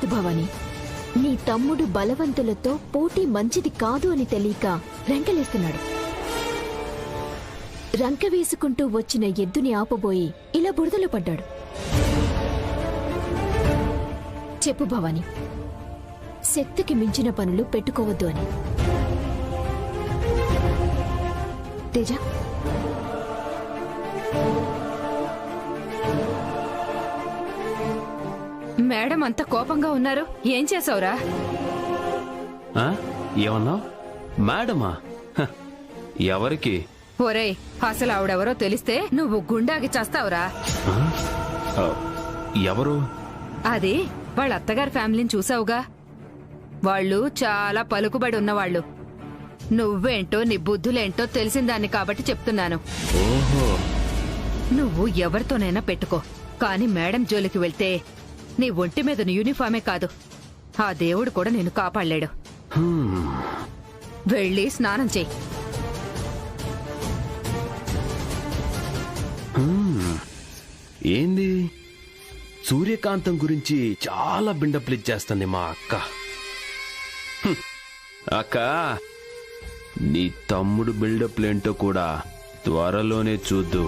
లేదు భవాని. నీ తమ్ముడు బలవంతులతో పోటీ మంచిది కాదు అని తెలియక రెంకలేస్తున్నాడు. రంక వేసుకుంటూ వచ్చిన ఎద్దుని ఆపబోయి ఇలా బురదలో పడ్డాడు. చెప్పు భవాని, శక్తికి మించిన పనులు పెట్టుకోవద్దు అని. తేజ, మేడం అంత కోపంగా ఉన్నారు, ఏం చేసావురా? ఏమన్నా మేడమా? ఎవరికి? ఒరేయ్, అసలు ఆవిడెవరో తెలిస్తే నువ్వు గుండాకి చేస్తావురా. ఎవరు? అది వాళ్ళ అత్తగారి ఫ్యామిలీని చూసావుగా, వాళ్ళు చాలా పలుకుబడి ఉన్నవాళ్లు. నువ్వేంటో నీ బుద్ధులేంటో తెలిసిందాన్ని కాబట్టి చెప్తున్నాను. ఓహో, నువ్వు ఎవరితోనైనా పెట్టుకో, కాని మేడం జోలికి వెళ్తే నీ ఒంటి మీద యూనిఫామే కాదు, ఆ దేవుడు కూడా నేను కాపాడలేడు. వెళ్ళి స్నానం చెయ్యి. ఏంది? సూర్యకాంతం గురించి చాలా బిల్డప్లు ఇచ్చేస్తుంది మా అక్క. అక్క, నీ తమ్ముడు బిల్డప్లేంటో కూడా త్వరలోనే చూద్దు.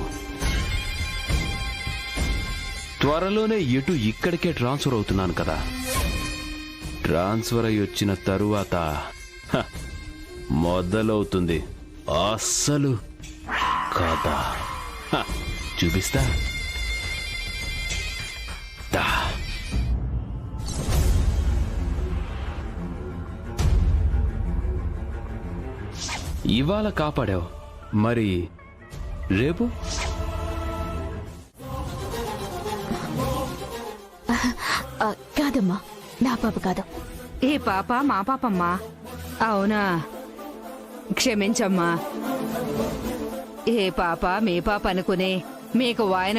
త్వరలోనే ఎటు ఇక్కడికే ట్రాన్స్ఫర్ అవుతున్నాను కదా. ట్రాన్స్ఫర్ అయి వచ్చిన తరువాత మొదలవుతుంది అస్సలు కథ. చూపిస్తా. ఇవాళ కాపాడావు, మరి రేపు? కాదమ్మా, నా పాప కాదు. ఏ పాప మా పాపమ్మా. అవునా, క్షమించమ్మా. ఏ పాప మీ పాప అనుకునే మీకు వాయన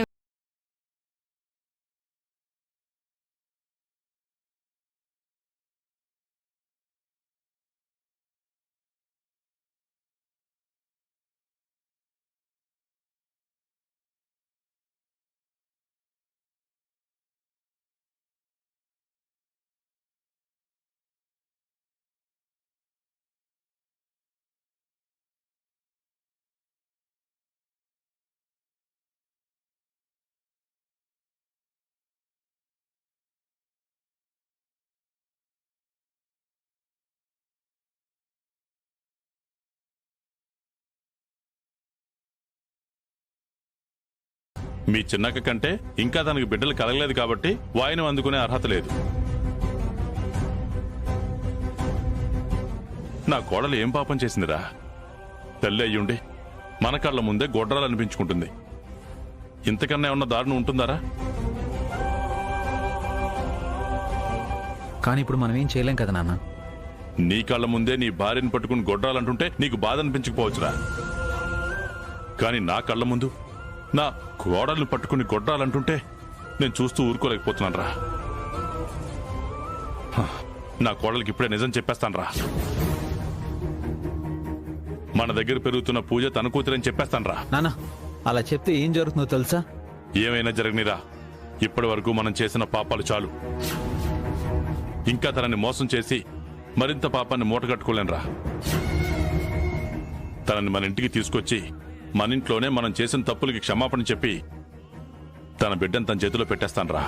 మీ చిన్నక్క కంటే ఇంకా తనకు బిడ్డలు కలగలేదు కాబట్టి వాయినం అందుకునే అర్హత లేదు. నా కోడలు ఏం పాపం చేసిందిరా? తల్లి అయ్యుండి మన కళ్ళ ముందే గొడ్రాలు అనిపించుకుంటుంది. ఇంతకన్నా ఏమన్నా దారుణం ఉంటుందారా? కానీ ఇప్పుడు మనం ఏం చేయలేం కదా నాన్న. నీ కళ్ళ ముందే నీ భార్యను పట్టుకుని గొడ్రాలంటుంటే నీకు బాధ అనిపించకపోవచ్చురా, కానీ నా కళ్ళ ముందు నా కోడల్ని పట్టుకుని గొడ్రాలంటుంటే నేను చూస్తూ ఊరుకోలేకపోతున్నాను రా. నా కోడలికి ఇప్పుడే నిజం చెప్పేస్తాను. మన దగ్గర పెరుగుతున్న పూజ తన కూతురని చెప్పేస్తాను. నాన్న, అలా చెప్తే ఏం జరుగుతుందో తెలుసా? ఏమైనా జరగనిరా, ఇప్పటి వరకు మనం చేసిన పాపాలు చాలు. ఇంకా తనని మోసం చేసి మరింత పాపాన్ని మూటగట్టుకోలేనురా. తనని మన ఇంటికి తీసుకొచ్చి మన ఇంట్లోనే మనం చేసిన తప్పులకి క్షమాపణ చెప్పి తన బిడ్డను తన చేతిలో పెట్టేస్తానురా.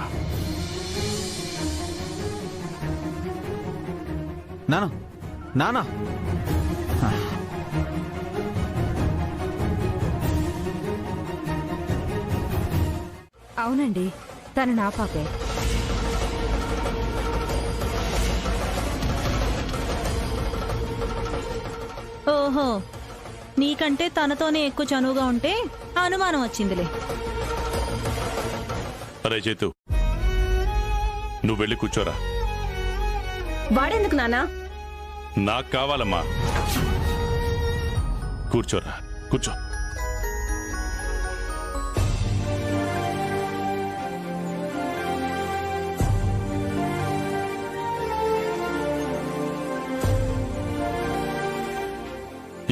నానా నానా అవునండి, తను నా పాపే. ఓహో, నీకంటే తనతోనే ఎక్కువ చనువుగా ఉంటే అనుమానం వచ్చిందిలే. అరే చేతు, నువ్వు వెళ్ళి కూర్చోరా. వాడెందుకు నాన్నా? నాకు కావాలమ్మా. కూర్చోరా, కూర్చో.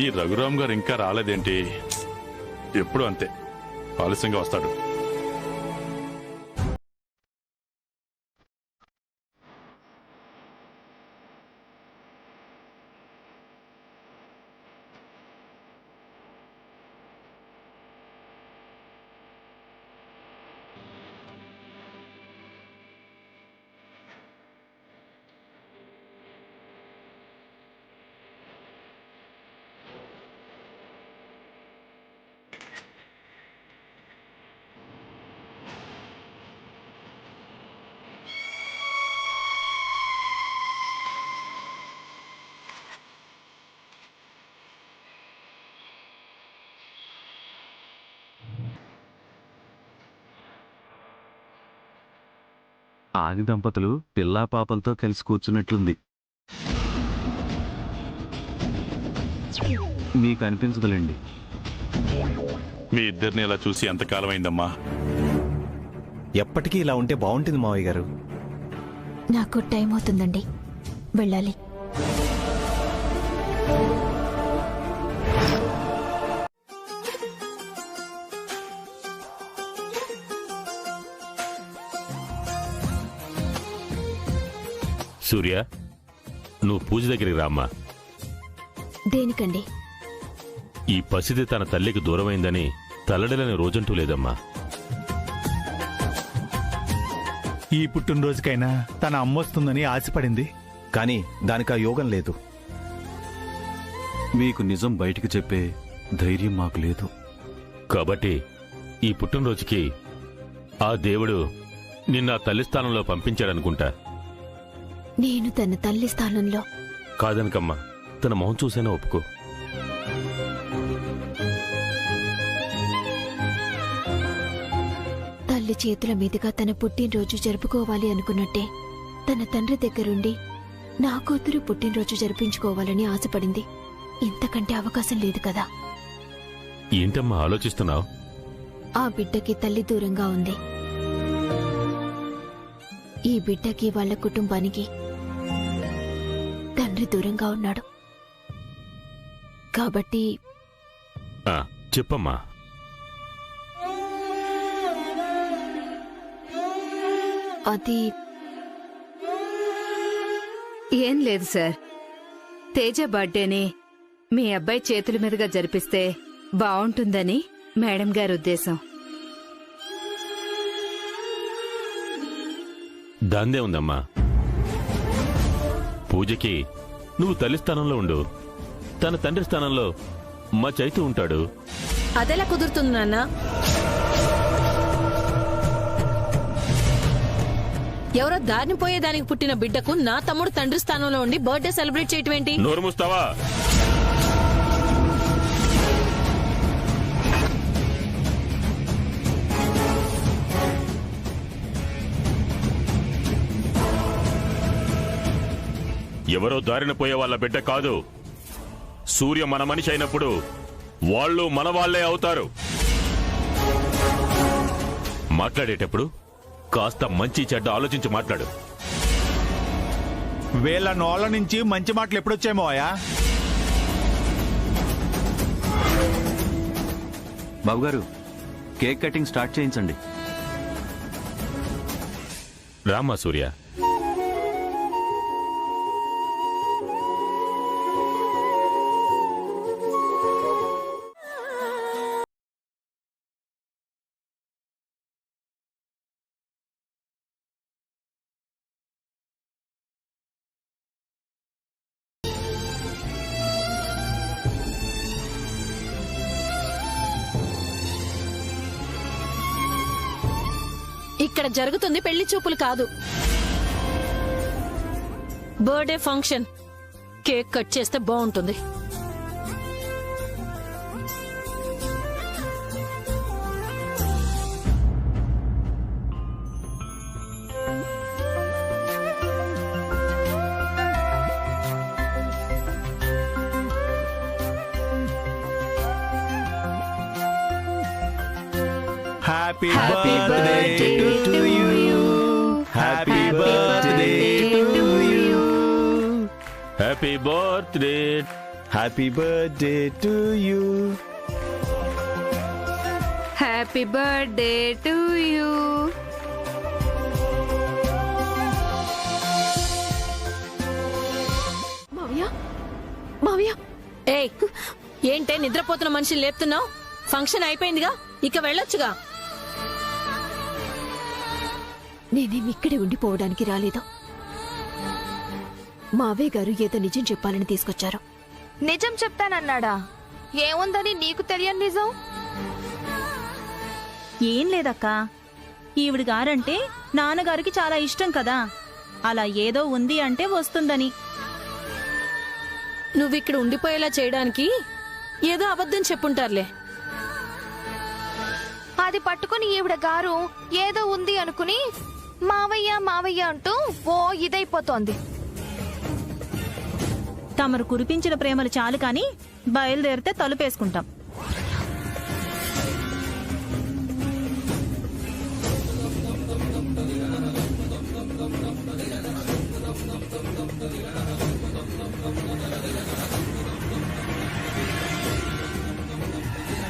ఈ రఘురామ్ గారు ఇంకా రాలేదేంటి? ఎప్పుడు అంతే, ఆలస్యంగా వస్తాడు. ఆది దంపతులు పిల్లా పాపలతో కలిసి కూర్చున్నట్లుంది. మీకు అనిపించదులేండి. మీ ఇద్దరిని ఇలా చూసి ఎంతకాలం అయిందమ్మా? ఎప్పటికీ ఇలా ఉంటే బాగుంటుంది మావయ్య గారు. నాకు టైం అవుతుందండి, వెళ్ళాలి. సూర్య, నువ్వు పూజ దగ్గరికి రామ్మా. దేనికండి? ఈ పసిది తన తల్లికి దూరమైందని తల్లడిలని రోజంటూ లేదమ్మా. ఈ పుట్టినరోజుకైనా తన అమ్మొస్తుందని ఆశపడింది. కానీ దానికి ఆ యోగం లేదు. మీకు నిజం బయటికి చెప్పే ధైర్యం మాకు లేదు. కాబట్టి ఈ పుట్టినరోజుకి ఆ దేవుడు నిన్న తల్లి స్థానంలో పంపించాడనుకుంటా. నేను తన తల్లి స్థానంలో కాదనకమ్మా, తన మొహం చూసైనా ఒప్పుకో. తల్లి చేతుల మీదుగా తన పుట్టినరోజు జరుపుకోవాలి అనుకున్నట్టే తన తండ్రి దగ్గరుండి నా కూతురు పుట్టినరోజు జరిపించుకోవాలని ఆశపడింది. ఇంతకంటే అవకాశం లేదు కదా. ఏంటమ్మా ఆలోచిస్తున్నావు? ఆ బిడ్డకి తల్లి దూరంగా ఉంది. ఈ బిడ్డకి వాళ్ళ కుటుంబానికి తండ్రి దూరంగా ఉన్నాడు. కాబట్టి చెప్పమ్మా. అది ఏం లేదు సార్, తేజ బర్త్డేని మీ అబ్బాయి చేతుల మీదుగా జరిపిస్తే బావుంటుందని మేడం గారి ఉద్దేశం. దాందే ఉందమ్మా. పూజకి నువ్వు తల్లి స్థానంలో ఉండు, తన తండ్రి స్థానంలో మా చైతు ఉంటాడు. అదెలా కుదురుతుంది నాన్న? ఎవరో దారిని పోయేదానికి పుట్టిన బిడ్డకు నా తమ్ముడు తండ్రి స్థానంలో ఉండి బర్త్డే సెలబ్రేట్ చేయటం ఏంటి? నోరు మూస్తావా? ఎవరో దారిన పోయే వాళ్ళ బిడ్డ కాదు. సూర్య మన మనిషి అయినప్పుడు వాళ్ళు మన వాళ్లే అవుతారు. మాట్లాడేటప్పుడు కాస్త మంచి చెడ్డ ఆలోచించి మాట్లాడు. వీళ్ళ నోళ్ళ నుంచి మంచి మాటలు ఎప్పుడొచ్చాయి మావయ్య? బాబుగారు, కేక్ కటింగ్ స్టార్ట్ చేయించండి. రామ్మా సూర్య. ఇక్కడ జరుగుతుంది పెళ్లి చూపులు కాదు, బర్త్డే ఫంక్షన్. కేక్ కట్ చేస్తే బాగుంటుంది. Happy birthday to you. Happy birthday to you. Happy birthday. Happy birthday to you. Happy birthday to you. మావయ్య, మావయ్య, ఏయ్, ఏంటే నిద్రపోతున్న మనిషిని లేపుతున్నావు? ఫంక్షన్ అయిపోయిందిగా, ఇక వెళ్ళొచ్చుగా. నేనేమి ఇక్కడే ఉండిపోవడానికి రాలేదు. మావయ్య గారు ఏదో నిజం చెప్పాలని తీసుకొచ్చారు. నిజం చెప్తానన్నాడా? ఏముందని నీకు తెలియని నిజం? ఏం లేదక్కా, ఈవిడ గారంటే నాన్నగారికి చాలా ఇష్టం కదా. అలా ఏదో ఉంది అంటే వస్తుందని. నువ్విక్కడ ఉండిపోయేలా చేయడానికి ఏదో అబద్ధం చెప్పుంటారులే. అది పట్టుకుని ఈవిడ గారు ఏదో ఉంది అనుకుని మావయ్య మావయ్య అంటూ ఓ ఇదైపోతోంది. తమరు కురిపించిన ప్రేమలు చాలు కాని బయలుదేరితే తలుపేసుకుంటాం.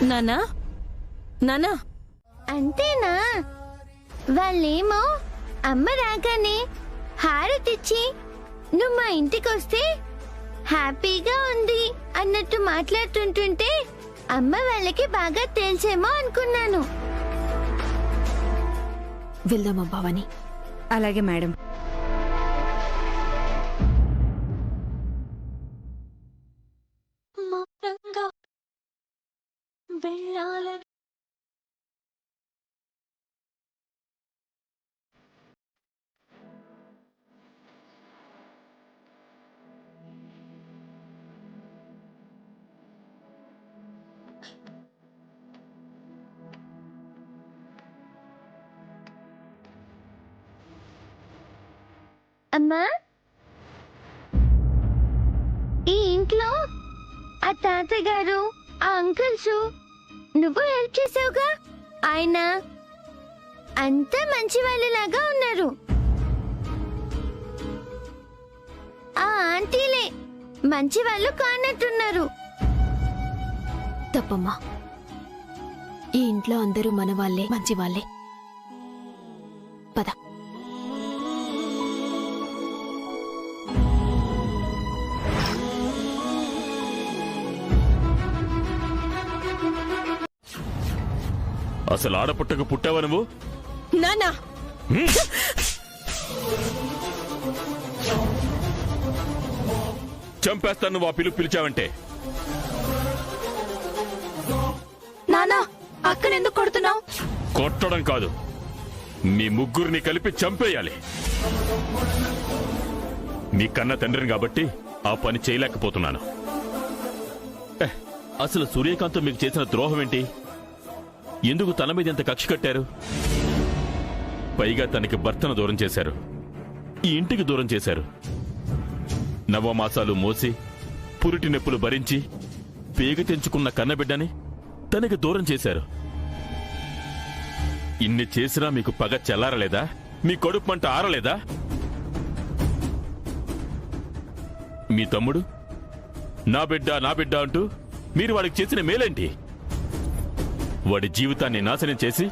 నానా నానా అంతేనా? వాళ్ళేమో అమ్మ రాగానే హారతిచ్చి నువ్వు మా ఇంటికొస్తే హ్యాపీగా ఉంది అన్నట్టు మాట్లాడుతుంటుంటే అమ్మ వాళ్ళకి బాగా తెలిసేమో అనుకున్నాను. వెళ్దామా భవాని? అలాగే మేడం. అమ్మా, ఈ ఇంట్లో ఆ తాతగారు, ఆ అంకుల్స్ నువ్వు హెల్ప్ చేసావుగా, ఆయన అంతా మంచి వాళ్ళలాగా ఉన్నారు. ఆ ఆంటీలే మంచి వాళ్ళు కానట్టున్నారు. తప్పమ్మా, ఈ ఇంట్లో అందరూ మన వాళ్ళే, మంచి వాళ్ళే. పద. అసలు ఆడపుట్టకు పుట్టావా నువ్వు? నానా చంపేస్తాను నువ్వు ఆ పిలుపు పిలిచావంటే. నానా అక్కడెందుకు కొడుతున్నావు? కొట్టడం కాదు, మీ ముగ్గురిని కలిపి చంపేయాలి. నీ కన్న తండ్రిని కాబట్టి ఆ పని చేయలేకపోతున్నాను. అసలు సూర్యకాంత్ మీకు చేసిన ద్రోహం ఏంటి? ఎందుకు తన మీద ఎంత కక్ష కట్టారు? పైగా తనకి భర్తను దూరం చేశారు, ఈ ఇంటికి దూరం చేశారు. నవమాసాలు మోసి పురిటి నొప్పులు భరించి పేగ తెంచుకున్న కన్నబిడ్డని తనకి దూరం చేశారు. ఇన్ని చేసినా మీకు పగ చల్లారలేదా? మీ కడుపు మంట ఆరలేదా? మీ తమ్ముడు నా బిడ్డ అంటూ మీరు వాడికి చేసిన మేలేంటి? వాడి జీవితాన్ని నాశనం చేసి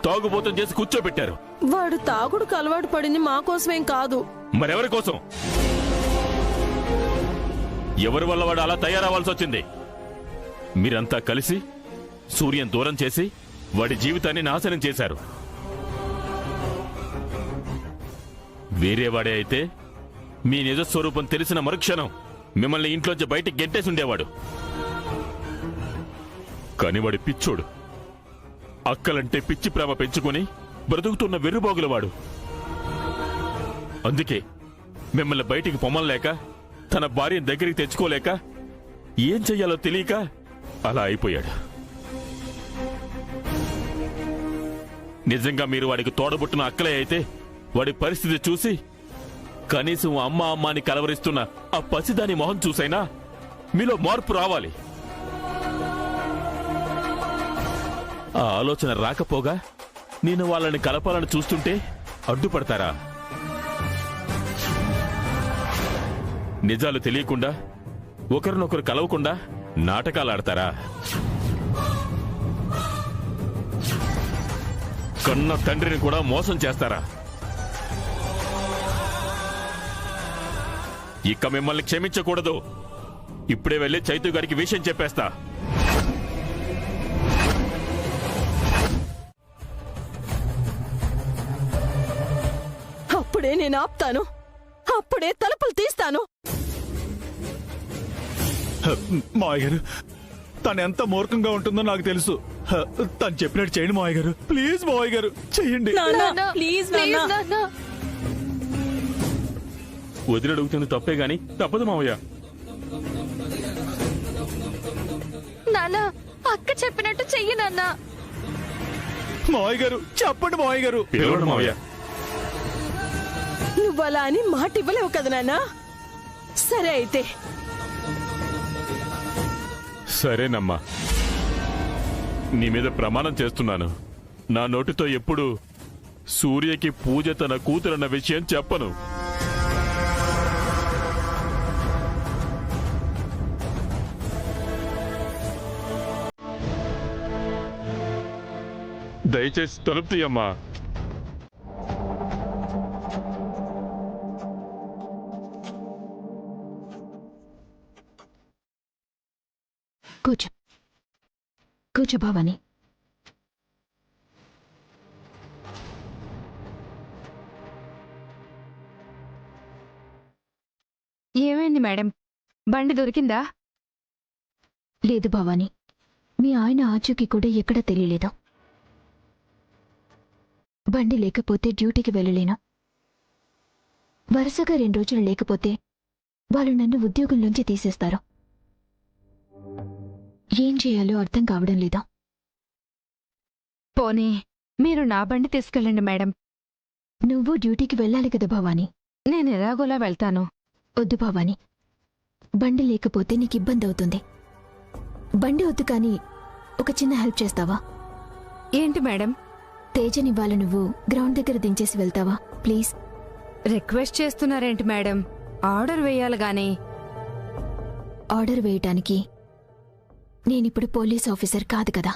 తాగుబోతం చేసి కూర్చోబెట్టారు. వాడు తాగుడుకు అలవాటు పడింది మా కోసమేం కాదు. మరెవరి కోసం? ఎవరి వల్ల వాడు అలా తయారవ్వాల్సి వచ్చింది? మీరంతా కలిసి సూర్యం దూరం చేసి వాడి జీవితాన్ని నాశనం చేశారు. వేరేవాడే అయితే మీ నిజస్వరూపం తెలిసిన మరుక్షణం మిమ్మల్ని ఇంట్లోంచి బయటికి గెంటేసి ఉండేవాడు. కాని వాడి పిచ్చోడు, అక్కలంటే పిచ్చి ప్రేమ పెంచుకుని బ్రతుకుతున్న వెర్రుబాగులవాడు. అందుకే మిమ్మల్ని బయటికి పొమ్మలేక, తన భార్యను దగ్గరికి తెచ్చుకోలేక, ఏం చెయ్యాలో తెలియక అలా అయిపోయాడు. నిజంగా మీరు వాడికి తోడబుట్టిన అక్కలే అయితే వాడి పరిస్థితి చూసి కనీసం అమ్మ అని కలవరిస్తున్న ఆ పసిదాని మొహం చూసైనా మీలో మార్పు రావాలి. ఆ ఆలోచన రాకపోగా నేను వాళ్ళని కలపాలని చూస్తుంటే అడ్డుపడతారా? నిజాలు తెలియకుండా ఒకరినొకరు కలవకుండా నాటకాలు ఆడతారా? కన్న తండ్రిని కూడా మోసం చేస్తారా? ఇక మిమ్మల్ని క్షమించకూడదు. ఇప్పుడే వెళ్ళి చైతు గారికి విషయం చెప్పేస్తా. అప్పుడే నేను ఆపుతాను, అప్పుడే తలుపులు తీస్తాను. మావయ్య గారు, తను ఎంత మూర్ఖంగా ఉంటుందో నాకు తెలుసు. తను చెప్పినట్టు చేయండి మావయ్య గారు. ప్లీజ్ మావయ్య గారు, చెయ్యండి. వదిలడుగుతుంది తప్పే గాని తప్పదు మావయ్య. నానా అక్క చెప్పినట్టు చెయ్యి నాన్నా. మావయ్య గారు చెప్పండి మావయ్య గారు. పిలవండి మావయ్య. ఇవ్వాలా అని మాట ఇవ్వలేవు కదా నాన్న. సరే అయితే సరేనమ్మా, నీ మీద ప్రమాణం చేస్తున్నాను. నా నోటితో ఎప్పుడు సూర్యకి పూజ తన కూతురన్న విషయం చెప్పను. దయచేసి తలుపు తీయమ్మా. కూర్చో కూర్చో భవాని. ఏమైంది మేడం, బండి దొరికిందా? లేదు భవాని, మీ ఆయన ఆచూకీ కూడా ఎక్కడా తెలియలేదు. బండి లేకపోతే డ్యూటీకి వెళ్ళలేను. వరుసగా 2 రోజులు లేకపోతే వాళ్ళు నన్ను ఉద్యోగంలోంచి తీసేస్తారు. ఏం చేయాలో అర్థం కావడం లేదా. పోనీ మీరు నా బండి తీసుకెళ్ళండి మేడం. నువ్వు డ్యూటీకి వెళ్ళాలి కదా భవాని. నేను ఎలాగోలా వెళ్తాను. వద్దు భవాని, బండి లేకపోతే నీకు ఇబ్బంది అవుతుంది. బండి వద్దు కానీ ఒక చిన్న హెల్ప్ చేస్తావా? ఏంటి మేడం? తేజని వాళ్ళ నువ్వు గ్రౌండ్ దగ్గర దించేసి వెళ్తావా ప్లీజ్? రిక్వెస్ట్ చేస్తున్నారేంటి మేడం? ఆర్డర్ వేయాలి గాని. ఆర్డర్ వేయటానికి నేనిప్పుడు పోలీస్ ఆఫీసర్ కాదు కదా.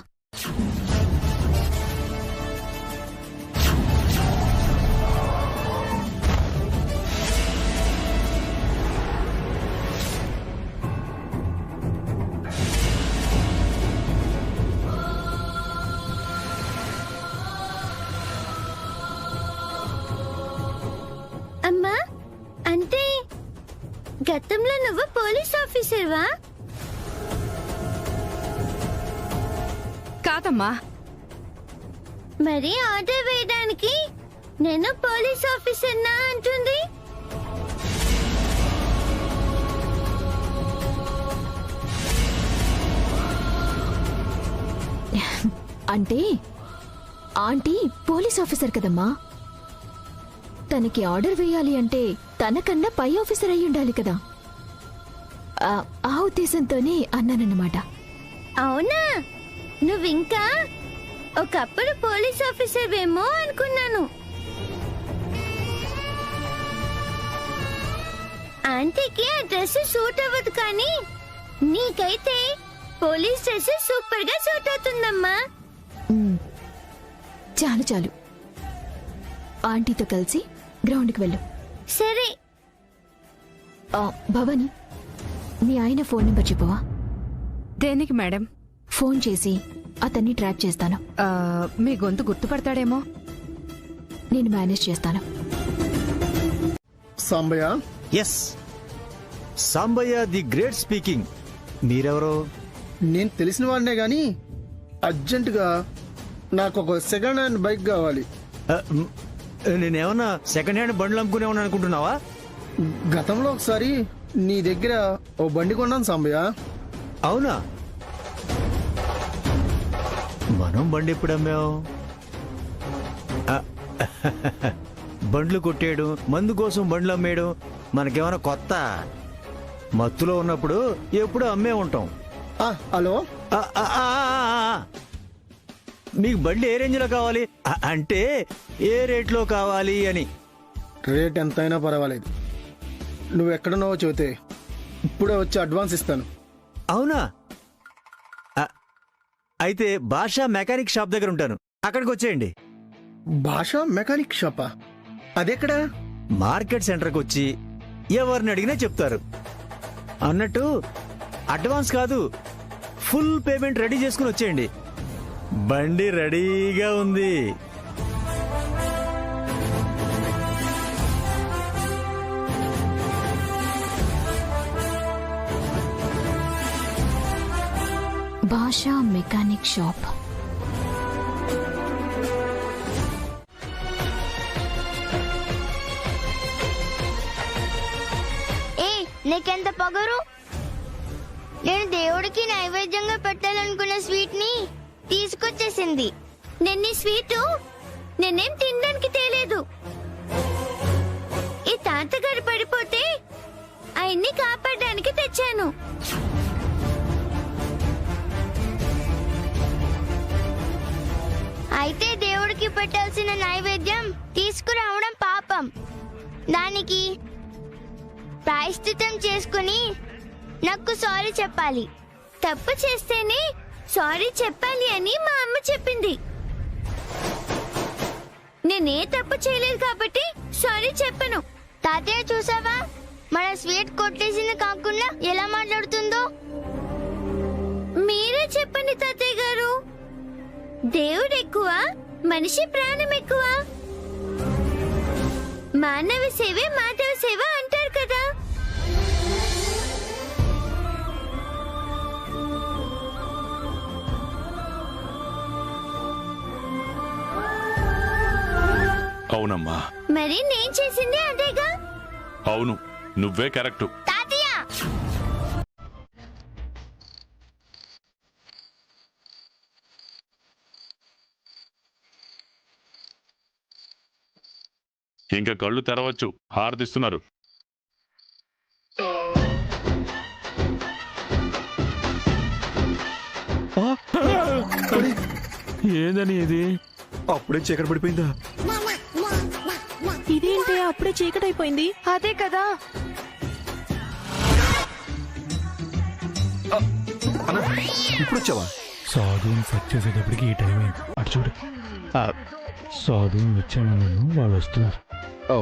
అమ్మా, అంటే గతంలో నువ్వు పోలీస్ ఆఫీసర్వా? కాదమ్మా. మరి ఆర్డర్ వేయడానికి నేను పోలీస్ ఆఫీసర్నా అంటుంది? అంటే ఆంటీ పోలీస్ ఆఫీసర్ కదమ్మా. తనకి ఆర్డర్ వేయాలి అంటే తనకన్నా పై ఆఫీసర్ అయి ఉండాలి కదా. ఆ ఉద్దేశంతోనే అన్నానన్నమాట. అవునా? నువ్వింకా ఒకప్పుడు పోలీస్ ఆఫీసర్ ఏమో అనుకున్నాను. ఆంటీకి ఆ డ్రెస్ సూట్ అవ్వదు కానీ నీకైతే పోలీస్ డ్రెస్ సూపర్ గా సూట్ అవుతుందమ్మా. చాలు చాలు, ఆంటీతో కలిసి గ్రౌండ్కి వెళ్ళు. సరే. భవాని, మీ ఆయన ఫోన్ నెంబర్ చెప్పవా? దేనికి మేడం? ఫోన్ చేసి అతన్ని ట్రాప్ చేస్తాను. మీ గొంతు గుర్తుపడతాడేమో. నేను మేనేజ్ చేస్తాను. Sambaiah. Yes, Sambaiah the great speaking. మీరెవరో? నేను తెలిసిన వాడినే గాని అర్జెంటుగా నాకు ఒక సెకండ్ హ్యాండ్ బైక్ కావాలి. నేనేమన్నా సెకండ్ హ్యాండ్ బండ్లు అమ్ముకునేమని అనుకుంటున్నావా? గతంలో ఒకసారి నీ దగ్గర ఓ బండి కొన్నాను సాంబయ్య. అవునా? మనం బండి ఎప్పుడు అమ్మావు? బండ్లు కొట్టేయడం, మందు కోసం బండ్లు అమ్మేయడం మనకేమైనా కొత్త? మత్తులో ఉన్నప్పుడు ఎప్పుడు అమ్మే ఉంటాం. హలో, మీకు బండి ఏ రేంజ్ లో కావాలి? అంటే ఏ రేట్లో కావాలి అని. రేట్ ఎంతైనా పర్వాలేదు, నువ్వు ఎక్కడున్నావో చెబితే ఇప్పుడే వచ్చి అడ్వాన్స్ ఇస్తాను. అవునా? అయితే భాషా మెకానిక్ షాప్ దగ్గర ఉంటాను, అక్కడికి వచ్చేయండి. భాషా మెకానిక్ షాపా? అదెక్కడా? మార్కెట్ సెంటర్కి వచ్చి ఎవరిని అడిగినా చెప్తారు. అన్నట్టు అడ్వాన్స్ కాదు, ఫుల్ పేమెంట్ రెడీ చేసుకుని వచ్చేయండి. బండి రెడీగా ఉంది. భాషా మెకానిక్ షాప్. నీకెంత పొగరు? నేను దేవుడికి నైవేద్యంగా పెట్టాలనుకున్న స్వీట్ ని తీసుకొచ్చేసింది. నేను ఈ స్వీటు నేనేం తినడానికి తేలేదు. ఆయన్ని కాపాడడానికి తెచ్చాను. అయితే దేవుడికి పెట్టాల్సిన నైవేద్యం తీసుకురావడం పాపం. దానికి ప్రాయశ్చిత్తం చేసుకుని నాకు సారీ చెప్పాలి. తప్పు చేస్తేనే సారీ చెప్పాలి అని మా అమ్మ చెప్పింది. నేనే తప్పు చేయలేదు కాబట్టి సారీ చెప్పను. తాతయ్య చూసావా, మన స్వీట్ కొట్టేసింది కాకుండా ఎలా మాట్లాడుతుందో? మీరే చెప్పండి తాతయ్య గారు, దేవుడు ఎక్కువ, మనిషి ప్రాణం ఎక్కువ? మానవ సేవే మాధవ సేవ అంటారు కదా. అవునమ్మా. మరి నేను చేసింది అదేగా. అవును, నువ్వే కరెక్టు. తాతయ్య, ఇంకా కళ్ళు తెరవచ్చు. హారతిస్తున్నారు. ఏందని ఇది? అప్పుడే చీకటి పడిపోయిందా? ఇదేంటి అప్పుడే చీకటైపోయింది? అదే కదా. ఇప్పుడు వచ్చావా? సాధువుని సెట్ చేసేటప్పటికి ఈ టైం అయింది. అటు చూడు, సాధువుని వచ్చాను, వాళ్ళు వస్తున్నారు. ఓ,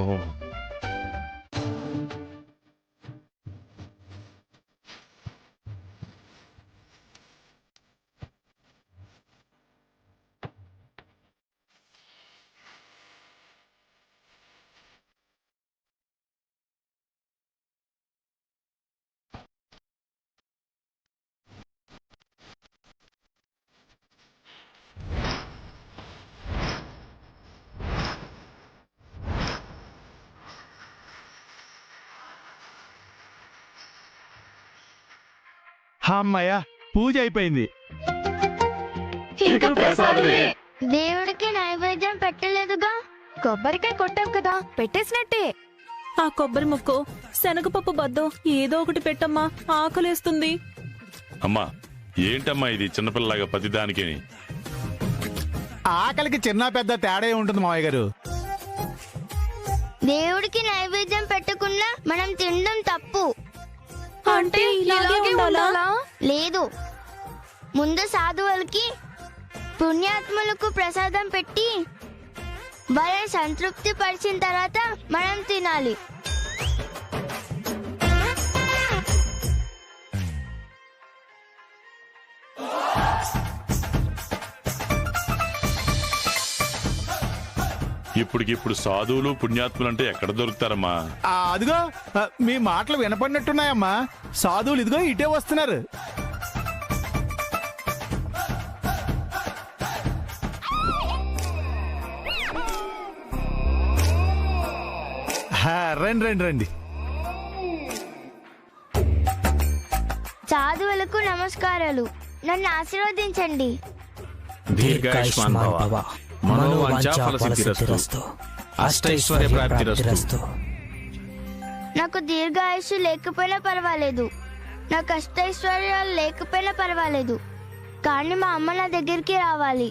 అమ్మయ్య, పూజ అయిపోయింది. దేవుడికి నైవేద్యం పెట్టలేదుగా. కొబ్బరికాయ కొట్టావు కదా, పెట్టేసినట్టే. ఆ కొబ్బరి ముక్కో, శనగపప్పు బద్దో ఏదో ఒకటి పెట్టమ్మా, ఆకలేస్తుంది. అమ్మా, ఏంటమ్మా ఇది చిన్నపిల్లలాగా ప్రతిదానికి? ఆకలికి చిన్న పెద్ద తేడా ఉంటుంది మావయ్య గారు. దేవుడికి నైవేద్యం పెట్టకుండా మనం తినడం తప్పు. అంటే ఇలాగే ఉండాలా? లేదు, ముందు సాధువులకి పుణ్యాత్ములకు ప్రసాదం పెట్టి వాళ్ళని సంతృప్తి పరిచిన తర్వాత మనం తినాలి. ఇప్పటికిప్పుడు సాధువులు పుణ్యాత్ములు అంటే ఎక్కడ దొరుకుతారమ్మా? అదిగో మీ మాటలు వినపడినట్టున్నాయమ్మా. సాధువులు ఇదిగో ఇటే వస్తున్నారు. రండి రండి రండి. సాధువులకు నమస్కారాలు. నన్ను ఆశీర్వదించండి. దీర్ఘాయుష్మాన్ భవ, మనోవాంఛా ఫలసిద్ధిరస్తు, అష్టైశ్వర్య ప్రాప్తిరస్తు. నాకు దీర్ఘాయుష్ లేకపోయినా పర్వాలేదు, నాకు అష్టైశ్వర్యాలు లేకపోయినా పర్వాలేదు, కానీ మా అమ్మ నా దగ్గరికి రావాలి.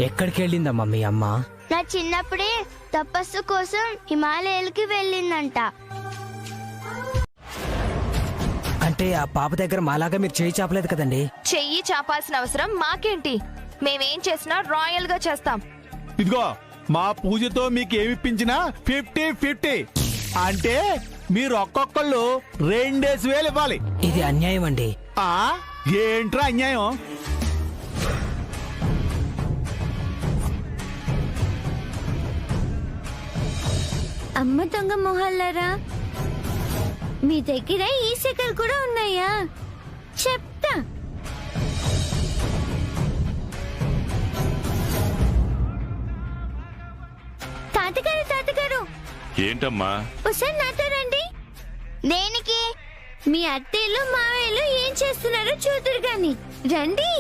ఎక్కడికి వెళ్ళిందమ్మా మీ అమ్మ? నా చిన్నప్పుడే తపస్సు కోసం హిమాలయాలకి వెళ్ళిందంట. అంటే ఆ పాప దగ్గర మాలాగా మీరు చేయి చాపలేదు కదండి. చెయ్యి చాపాల్సిన అవసరం మాకేంటి? మేమేం చేసినా రాయల్ గా చేస్తాం. ఇదిగో మా పూజతో మీకు ఏమిప్పించినా 50-50. అంటే మీరు ఒక్కొక్కళ్ళు 2,000 ఇవ్వాలి. ఇది అన్యాయం అండి. ఏంట్రా అన్యాయం? అమ్మ దొంగ మొహాలారా, మీ దగ్గర ఈ సెకలు కూడా ఉన్నాయా? చెప్తా. తాతగారు, తాతగారు, ఏంటమ్మా? ఒకసారి నాతో రండి. దేనికి? మీ అత్తయ్యలు మావయ్యలు ఏం చేస్తున్నారో చూదురు గాని. రండి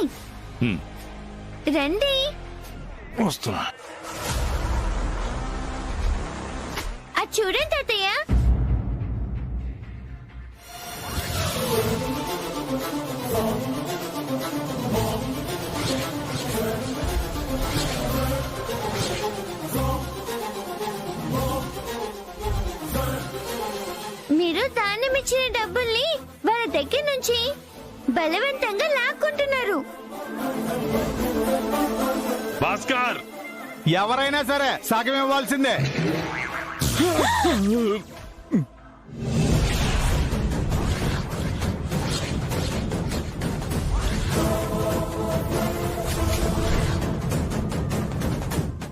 రండి. వస్తున్నా. అది చూడండి తాతయ్య. మీరు దానం ఇచ్చిన డబ్బుల్ని వాళ్ళ దగ్గర నుంచి బలవంతంగా లాక్కుంటున్నారు. భాస్కర్, ఎవరైనా సరే సగం ఇవ్వాల్సిందే.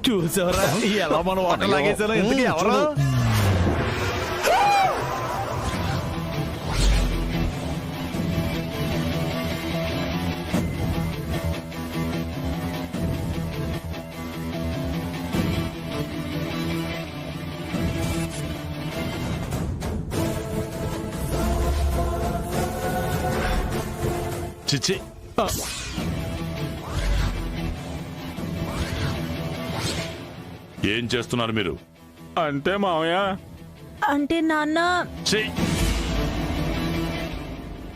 చూసారా ఎలా మనం వాటర్ లాగేసాలో? ఎందుకు ఎవరు? చిచ్చి, ఏం చేస్తున్నారు మీరు? అంటే మావయ్య, అంటే నాన్న,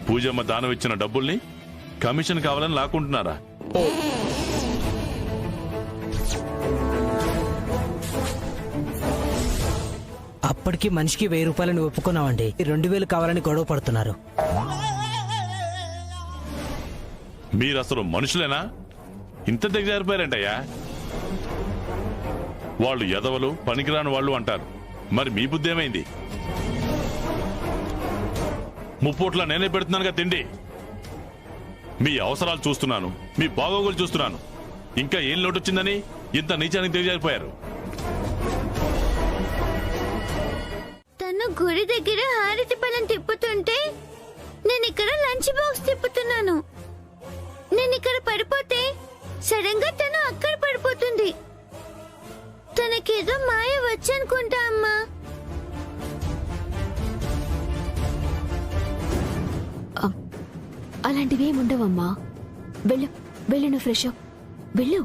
పూజమ్మ దానం ఇచ్చిన డబ్బుల్ని కమిషన్ కావాలని లాక్కుంటున్నారా? అప్పటికి మనిషికి 1000 రూపాయలని ఒప్పుకున్నామండి. 2000 కావాలని గొడవ పడుతున్నారు. మీరు అసలు మనుషులేనా? ఇంత దిగజారిపోయారంటయ్యా. వాళ్ళు ఎదవలు, పనికిరాని వాళ్ళు అంటారు. మరి మీ బుద్ధి ఏమైంది? ముప్పూట్ల నేనే పెడుతున్నానుగా తిండి. మీ అవసరాలు చూస్తున్నాను, మీ బాగోగులు చూస్తున్నాను. ఇంకా ఏం లోటు వచ్చిందని ఇంత నీచానికి దిగజారిపోయారు? తను గుడి దగ్గర హారతి పళ్ళం తిప్పుతుంటే నేను ఇక్కడ లంచ్ బాక్స్ తిప్పుతున్నాను. నేను ఇక్కడ పడిపోతే సడన్ గా తను అక్కడ పడిపోతుంది. తనకేదో మాయ వచ్చనుకుంటా అమ్మా. అలాంటివేముండవమ్మా. వెళ్ళు, వెళ్ళు, నువ్వు ఫ్రెష్ అప్, వెళ్ళు.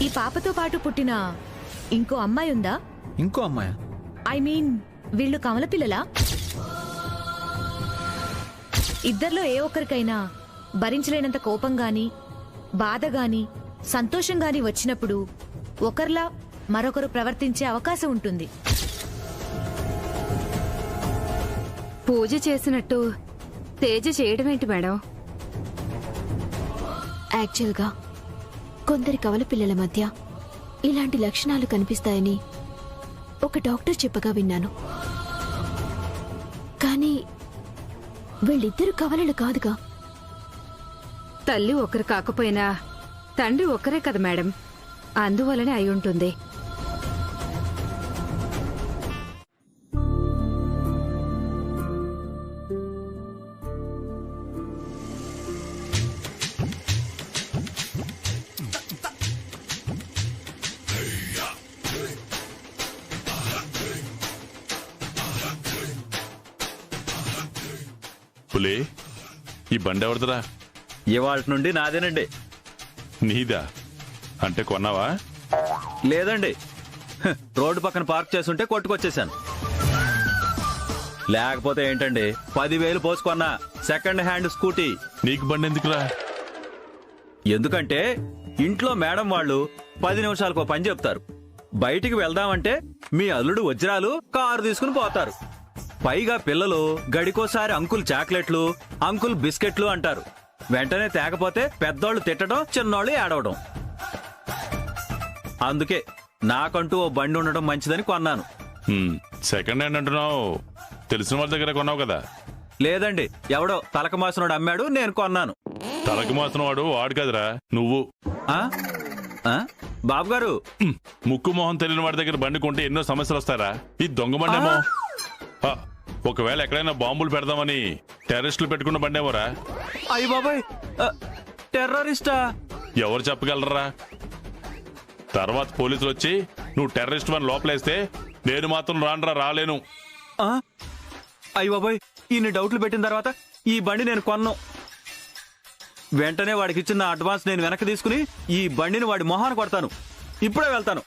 ఈ పాపతో పాటు పుట్టిన ఇంకో అమ్మాయి ఉందా? ఇంకో అమ్మాయి? ఐ మీన్ వీళ్ళు కమల పిల్లలా? ఇద్దర్లో ఏ ఒక్కరికైనా భరించలేనంత కోపం గాని, బాధ గాని, సంతోషం గాని వచ్చినప్పుడు ఒకరిలా మరొకరు ప్రవర్తించే అవకాశం ఉంటుంది. పూజ చేసినట్టు తేజ చేయడమేంటి మేడం? యాక్చువల్గా కొందరి కవల పిల్లల మధ్య ఇలాంటి లక్షణాలు కనిపిస్తాయని ఒక డాక్టర్ చెప్పగా విన్నాను. కానీ వీళ్ళిద్దరు కవలలు కాదుగా. తల్లి ఒకరు కాకపోయినా తండ్రి ఒక్కరే కదా మేడం, అందువలనే అయి ఉంటుంది. పులి, ఈ బండి ఎవరిదిరా? ఇవాళ నుండి నాదేనండి. నీదా? అంటే కొన్నావా? లేదండి, రోడ్డు పక్కన పార్క్ చేస్తుంటే కొట్టుకొచ్చేసాను. లేకపోతే ఏంటండి, 10,000 పోసుకున్నా సెకండ్ హ్యాండ్ స్కూటీ. నీకు బండి ఎందుకురా? ఎందుకంటే ఇంట్లో మేడం వాళ్ళు 10 నిమిషాలకు పని చెప్తారు. బయటికి వెళ్దామంటే మీ అల్లుడు వజ్రాలు కారు తీసుకుని పోతారు. పైగా పిల్లలు గడికోసారి అంకుల్ చాక్లెట్లు, అంకుల్ బిస్కెట్లు అంటారు. వెంటనే తేకపోతే పెద్దోళ్ళు తిట్టడం, చిన్నోళ్ళు ఏడవడం. అందుకే నాకంటూ ఓ బండి ఉండడం మంచిదని కొన్నాను. సెకండ్ హ్యాండ్ అంటున్నావు, తెలిసిన వాళ్ళ దగ్గర కొన్నావు కదా? లేదండి, ఎవడో తలక మాసినోడు అమ్మాడు, నేను కొన్నాను. తలకి మాసిన వాడు వాడు కదరా, నువ్వు. బాబు గారు, ముక్కు మొహం తెలియని వాడి దగ్గర బండి కొంటే ఎన్నో సమస్యలు వస్తారా? ఇది దొంగ బండేమో. ఒకవేళ ఎక్కడైనా బాంబులు పెడదామని టెర్రరిస్టులు పెట్టుకున్న బండేమోరా? అయ్యి బాబాయ్, టెర్రరిస్టా? ఎవరు చెప్పగలరా? తర్వాత పోలీసులు వచ్చి నువ్వు టెర్రరిస్ట్ అని లోపలేస్తే నేను మాత్రం రాలేను. అయ్యి బాబాయ్, ఇన్ని డౌట్లు పెట్టిన తర్వాత ఈ బండి నేను కొన్ను. వెంటనే వాడికి ఇచ్చిన అడ్వాన్స్ నేను వెనక్కి తీసుకుని ఈ బండిని వాడి మొహాన్ని కొడతాను. ఇప్పుడే వెళ్తాను.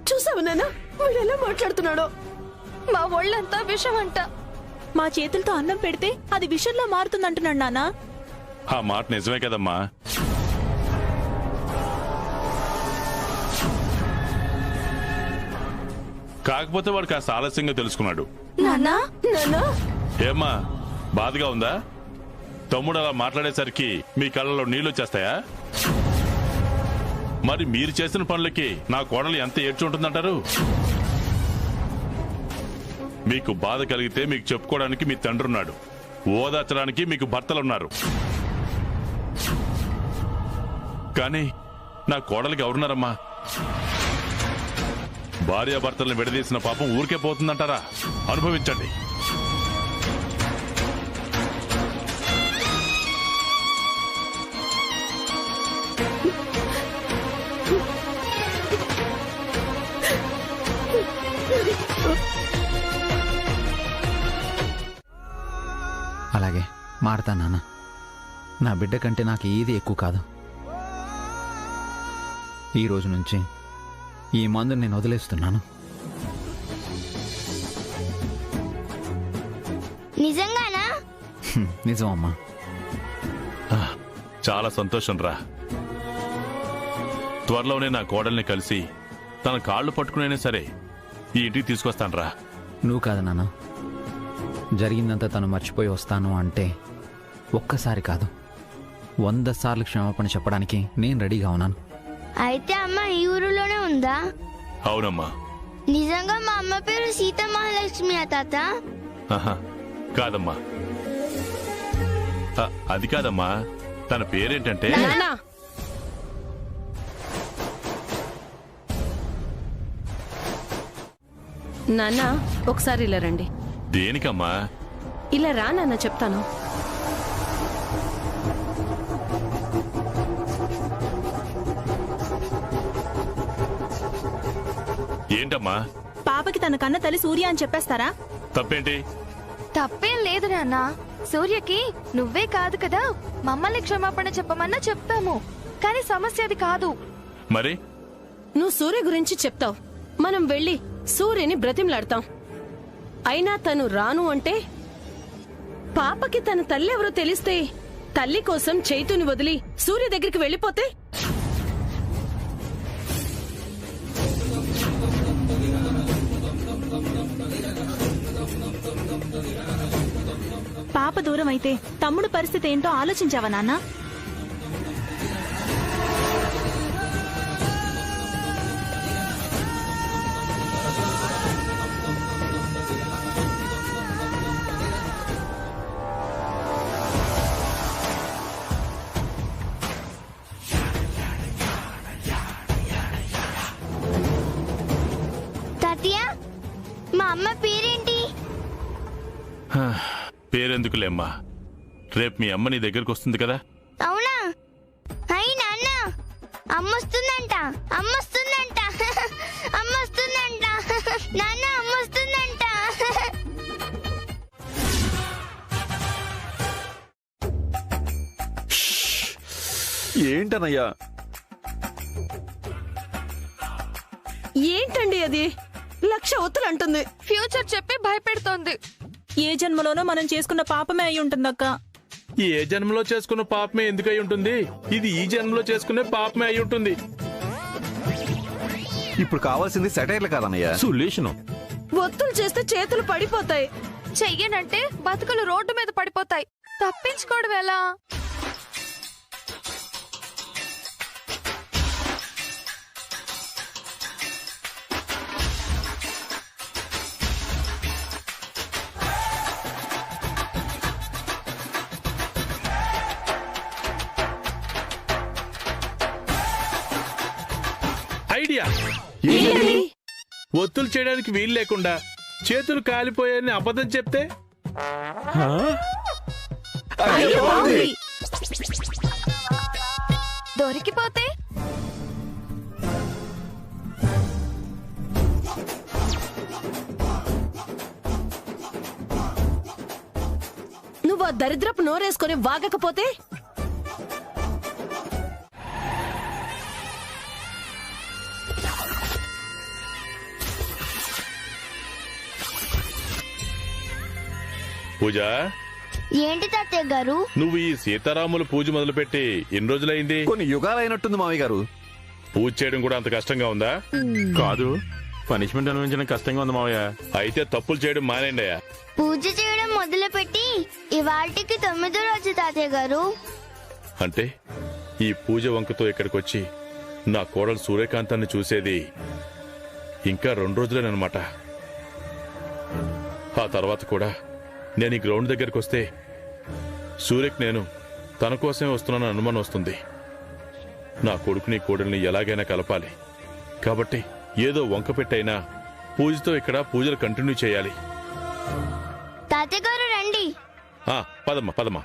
చూసావు నాన్న వీడు ఎలా మాట్లాడుతున్నాడో? మా ఒళ్ళంతా విషం అంట. మా చేతులతో అన్నం పెడితే అది విషంలా మారుతుందంటున్నాడు నాన్న. ఆ మాట నిజమే కదమ్మా. కాకపోతే వాడు కాస్త ఆలస్యంగా తెలుసుకున్నాడు. ఏమ్మా, బాధగా ఉందా? తమ్ముడు అలా మాట్లాడేసరికి మీ కళ్ళలో నీళ్లు వచ్చేస్తాయా? మరి మీరు చేసిన పనులకి నా కోడలు ఎంత ఏడ్చి ఉంటుందంటారు? మీకు బాధ కలిగితే మీకు చెప్పుకోవడానికి మీ తండ్రి ఉన్నాడు, ఓదార్చడానికి మీకు భర్తలున్నారు. కానీ నా కోడలికి ఎవరున్నారమ్మా? భార్యాభర్తలను విడదీసిన పాపం ఊరికే పోతుందంటారా? అనుభవించండి. అలాగే మారతా నాన్న. నా బిడ్డ కంటే నాకు ఏది ఎక్కువ కాదు. ఈ రోజు నుంచి ఈ మందుని నేను వదిలేస్తున్నాను. నిజంగానా? నిజం అమ్మా. చాలా సంతోషం రా. త్వరలోనే నా కోడల్ని కలిసి తన కాళ్ళు పట్టుకునైనా సరే ఈ ఇంటికి తీసుకొస్తాను రా. నువ్వు కాదు నాన్న, జరిగిందంతా తను మర్చిపోయి వస్తాను అంటే ఒక్కసారి కాదు 100 సార్లు క్షమాపణ చెప్పడానికి నేను రెడీగా ఉన్నాను. అయితే అమ్మ ఈ ఊరిలోనే ఉందా? అవునమ్మా. నిజంగా మా అమ్మ పేరు సీతా మహాలక్ష్మి తాత? కాదమ్మా, అది కాదమ్మా. తన పేరేంటంటే నాన్న ఒకసారి ఇలా రండి. దేనికమ్మా? ఇలా రా నాన్న, చెప్తాను. ఏంటమ్మా? పాపకి తన కన్న తల్లి సూర్య అని చెప్పేస్తారా? తప్పేంటి? తప్పేం లేదు నాన్న. సూర్యకి నువ్వే కాదు కదా, మమ్మల్ని క్షమాపణ చెప్పమన్నా చెప్తాము. కానీ సమస్య అది కాదు. మరి నువ్వు సూర్య గురించి చెప్తావు, మనం వెళ్ళి సూర్యని బ్రతిమలాడతాం. అయినా తను రాను అంటే పాపకి తన తల్లి ఎవరో తెలిస్తే తల్లి కోసం చైతుని వదిలి సూర్య దగ్గరికి వెళ్ళిపోతే పాప దూరం అయితే తమ్ముడు పరిస్థితి ఏంటో ఆలోచించావా నాన్న? మా అమ్మ పేరేంటి? పేరెందుకులేమ్మా, రేపు మీ అమ్మ నీ దగ్గరకు వస్తుంది కదా. అవునా? అయ్యి నాన్న, అమ్మొస్తుందంట, అమ్మొస్తుందంట, అమ్మొస్తుందంట, నాన్న అమ్మొస్తుందంట. ఏంటనయ్యా? ఏంటండి అది? 1,00,000 ఒత్తులు అంటుంది. ఫ్యూచర్ చెప్పి భయపెడుతోంది. ఏ జన్మలోనో మనం చేసుకున్న పాపమే అయి ఉంటుందక్క. ఏ జన్మలో చేసుకున్న పాపమే ఎందుకై ఉంటుంది? ఇది ఈ జన్మలో చేసుకునే పాపమే అయి ఉంటుంది. ఇప్పుడు కావాల్సింది సెటైర్లు కాదన్నయ్య, సొల్యూషన్. ఒత్తులు చేస్తే చేతులు పడిపోతాయి. చెయ్యనంటే బతుకులు రోడ్డు మీద పడిపోతాయి. తప్పించుకోవడం ఎలా? ఐడియా! ఒత్తులు చేయడానికి వీలు లేకుండా చేతులు కాలిపోయాయని అబద్ధం చెప్తే దొరికిపోతే నువ్వు ఆ దరిద్రపు నోరేసుకొని వాగకపోతే పూజ, ఏంటి తాతయ్య గారు? నువ్వు ఈ సీతారాముల పూజ మొదలుపెట్టి ఎన్ని రోజులైంది? కొన్ని యుగాలైనట్టుంది మామయ్య గారు. పూజ చేయడం కూడా అంత కష్టంగా ఉందా? కాదు, పనిష్మెంట్ అనుభవించడం కష్టంగా ఉంది మావయ్య. అయితే తప్పులు చేయడం మానేయండి అయ్యా. పూజ చేయడం మొదలుపెట్టి ఇవాళకి 9వ రోజు తాతయ్య గారు. అంటే ఈ పూజ వంకతో ఇక్కడికొచ్చి నా కోడలు సూర్యకాంతాన్ని చూసేది ఇంకా 2 రోజులేనమాట. ఆ తర్వాత కూడా నేను ఈ గ్రౌండ్ దగ్గరికి వస్తే సూర్యకి నేను తన కోసమే వస్తున్నానని అనుమానం వస్తుంది. నా కొడుకుని కోడల్ని ఎలాగైనా కలపాలి. కాబట్టి ఏదో వంక పెట్టైనా పూజతో ఇక్కడ పూజలు కంటిన్యూ చేయాలి. తాతయ్య గారు రండి. పదమ్మా పదమ్మా.